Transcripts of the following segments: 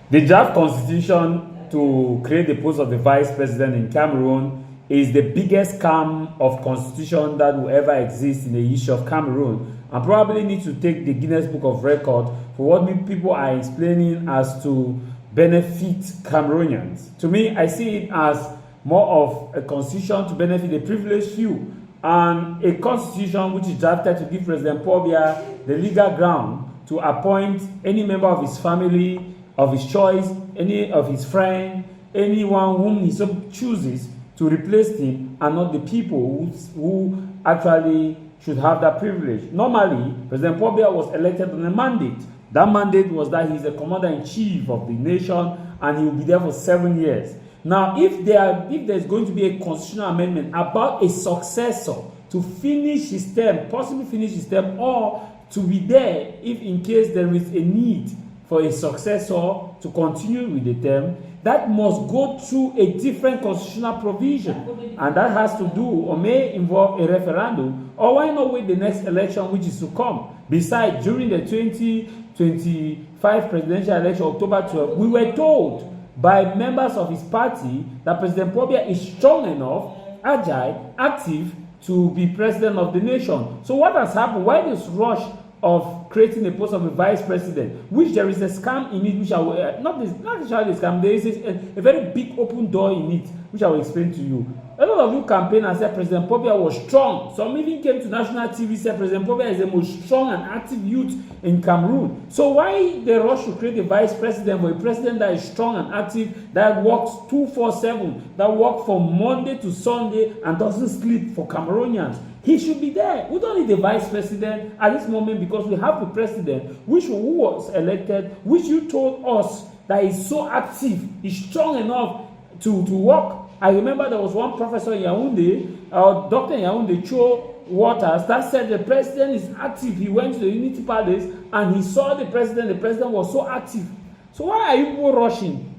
The draft constitution to create the post of the vice president in Cameroon is the biggest scam of constitution that will ever exist in the history of Cameroon, and probably need to take the Guinness Book of Record for what people are explaining as to benefit Cameroonians. To me, I see it as more of a constitution to benefit the privileged few, and a constitution which is drafted to give President Paul Biya the legal ground to appoint any member of his family, of his choice, any of his friend, anyone whom he so chooses to replace him, and not the people who actually should have that privilege. Normally, President Paul Biya was elected on a mandate. That mandate was that he's the commander-in-chief of the nation and he will be there for 7 years. Now, if there's going to be a constitutional amendment about a successor to finish his term, possibly finish his term, or to be there if in case there is a need for a successor to continue with the term, that must go through a different constitutional provision, and that has to do or may involve a referendum, or why not wait the next election which is to come. Besides, during the 2025 presidential election, October 12, we were told by members of his party that President Paul Biya is strong enough, agile, active to be president of the nation. So what has happened? Why this rush of creating a post of a vice president, which there is a scam in it, which I will not necessarily a scam, there is a very big open door in it, which I will explain to you. A lot of you campaign and said President Paul Biya was strong. Some even came to national TV said President Paul Biya is the most strong and active youth in Cameroon. So why the rush to create a vice president for a president that is strong and active, that works 24/7, that works from Monday to Sunday and doesn't sleep for Cameroonians? He should be there. We don't need a vice president at this moment because we have a president who was elected, which you told us that is so active, is strong enough to work. I remember there was one professor in Yaoundé, Dr. in Yaoundé, Cho Waters, that said the president is active. He went to the Unity Palace and he saw the president. The president was so active. So why are you people rushing?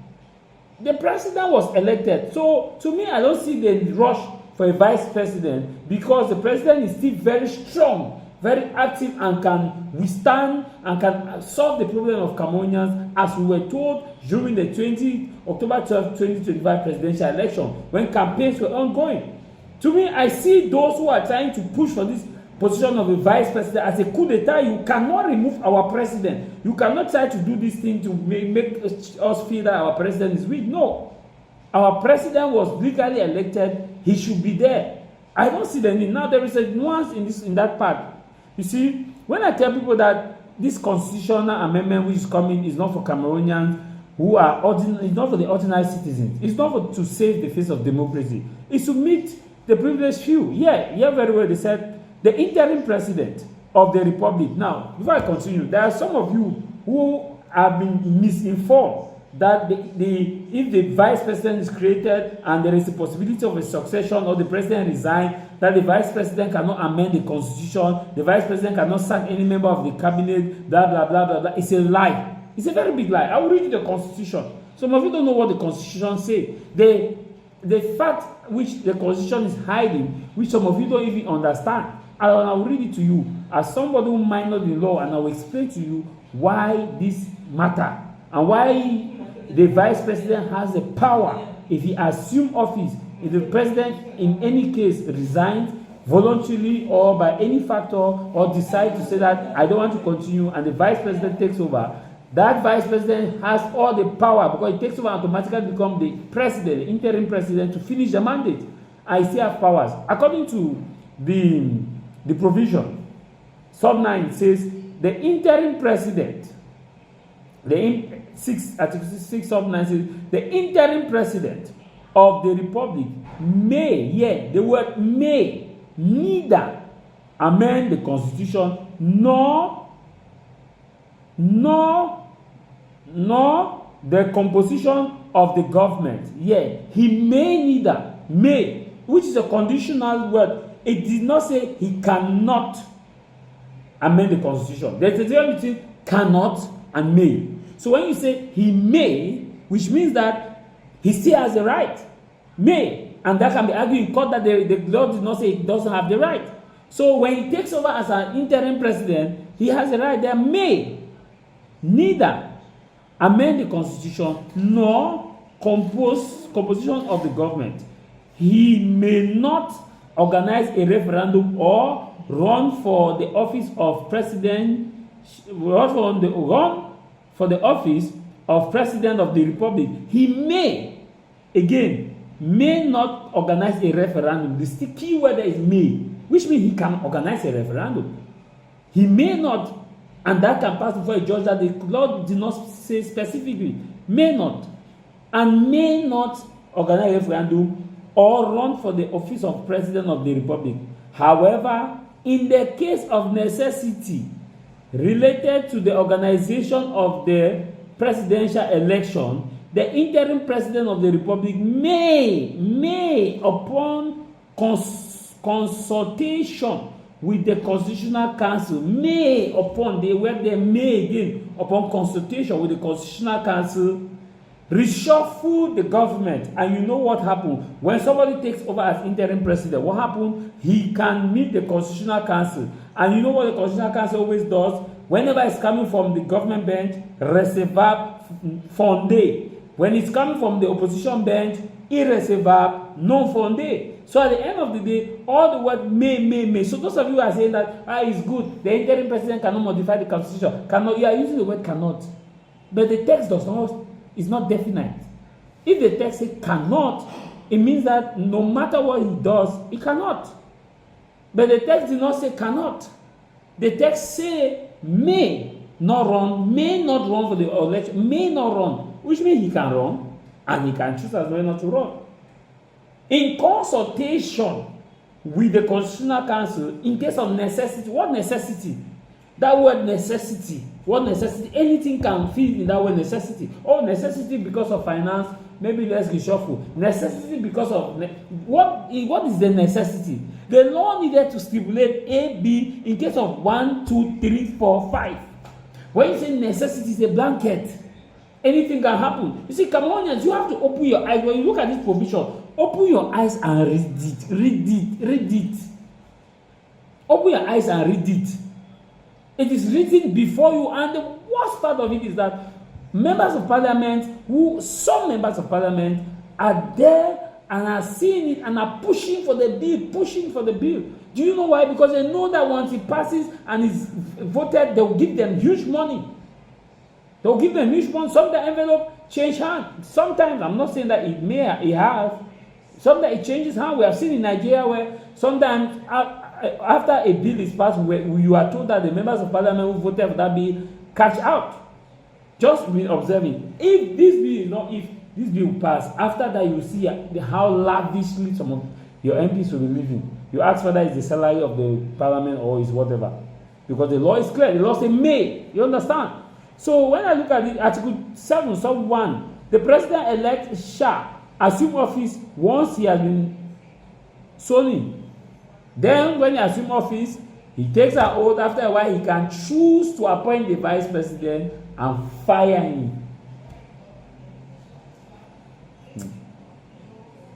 The president was elected. So to me, I don't see the rush for a vice president because the president is still very strong, very active, and can withstand and can solve the problem of Cameroonians, as we were told during the October 12, 2025 presidential election when campaigns were ongoing. To me, I see those who are trying to push for this position of a vice president as a coup d'etat. You cannot remove our president. You cannot try to do this thing to make us feel that our president is weak. No. Our president was legally elected. He should be there. I don't see the need. Now there is a nuance in that part. You see, when I tell people that this constitutional amendment which is coming is not for Cameroonians who are it's not for the ordinary citizens. It's not to save the face of democracy. It's to meet the privileged few. Yeah, very well. They said the interim president of the republic. Now, before I continue, there are some of you who have been misinformed that if the vice president is created and there is a possibility of a succession or the president resigns, that the vice president cannot amend the constitution, the vice president cannot sack any member of the cabinet, blah, blah, blah, blah, blah. It's a lie. It's a very big lie. I will read you the constitution. Some of you don't know what the constitution says. The fact which the constitution is hiding, which some of you don't even understand, I will read it to you as somebody who minored in law, and I will explain to you why this matter and why the vice president has the power if he assumes office. If the president in any case resigns voluntarily or by any factor or decides to say that I don't want to continue and the vice president takes over, that vice president has all the power because it takes over and automatically become the president, the interim president, to finish the mandate. I still have powers. According to the provision, sub 9 says the interim president, Article 6 sub 9 says the interim president of the republic may, the word may, neither amend the constitution nor the composition of the government. He may neither, may, which is a conditional word. It did not say he cannot amend the constitution. There's a difference between cannot and may. So when you say he may, which means that he still has the right, may, and that can be argued in court that the law did not say he doesn't have the right. So when he takes over as an interim president, he has the right. There may neither amend the constitution, nor composition of the government. He may not organize a referendum or run for the office of president, run for the office of president of the republic. He may, again, may not organize a referendum. The key word is may, which means he can organize a referendum. He may not, and that can pass before a judge that the law did not say specifically. May not, and may not organize a referendum or run for the office of president of the republic. However, in the case of necessity related to the organization of the presidential election, the interim president of the republic may upon consultation with the constitutional council, may upon the word they may again upon consultation with the constitutional council, reshuffle the government. And you know what happened when somebody takes over as interim president? What happened? He can meet the constitutional council, and you know what the constitutional council always does? Whenever it's coming from the government bench, recevab fondé. When it's coming from the opposition bench, irrecevab non fondé. So at the end of the day, all the word may. So those of you who are saying that it's good, the interim president cannot modify the constitution, cannot. You are using the word cannot, but the text is not definite. If the text says cannot, it means that no matter what he does, he cannot. But the text did not say cannot. The text say may not run for the election, may not run, which means he can run and he can choose as well not to run. In consultation with the Constitutional Council, in case of necessity. What necessity? That word necessity. What necessity? Anything can fit in that word necessity. Oh, necessity because of finance. Maybe let's reshuffle. Necessity because of what is the necessity? The law needed to stipulate A, B in case of 1, 2, 3, 4, 5. When you say necessity, it's a blanket. Anything can happen. You see, Cameroonians, you have to open your eyes. When you look at this provision, open your eyes and read it. Open your eyes and read it. It is written before you, and the worst part of it is that some members of parliament are there and are seeing it and are pushing for the bill. Do you know why? Because they know that once it passes and is voted, they will give them huge money. Sometimes envelope change hand. Sometimes, I'm not saying that it has. Sometimes it changes hand. We have seen in Nigeria where sometimes after a bill is passed, where you are told that the members of parliament who voted for that bill catch out. Just be observing. If this bill will pass, after that you see how lavishly some of your MPs will be living. You ask whether it's the salary of the parliament or is whatever. Because the law is clear. The law says may. You understand? So when I look at it, Article 7, Sub 1, the president-elect shall assume office once he has been sworn in. Then when he assumes office, he takes an oath. After a while, he can choose to appoint the vice president and fire him.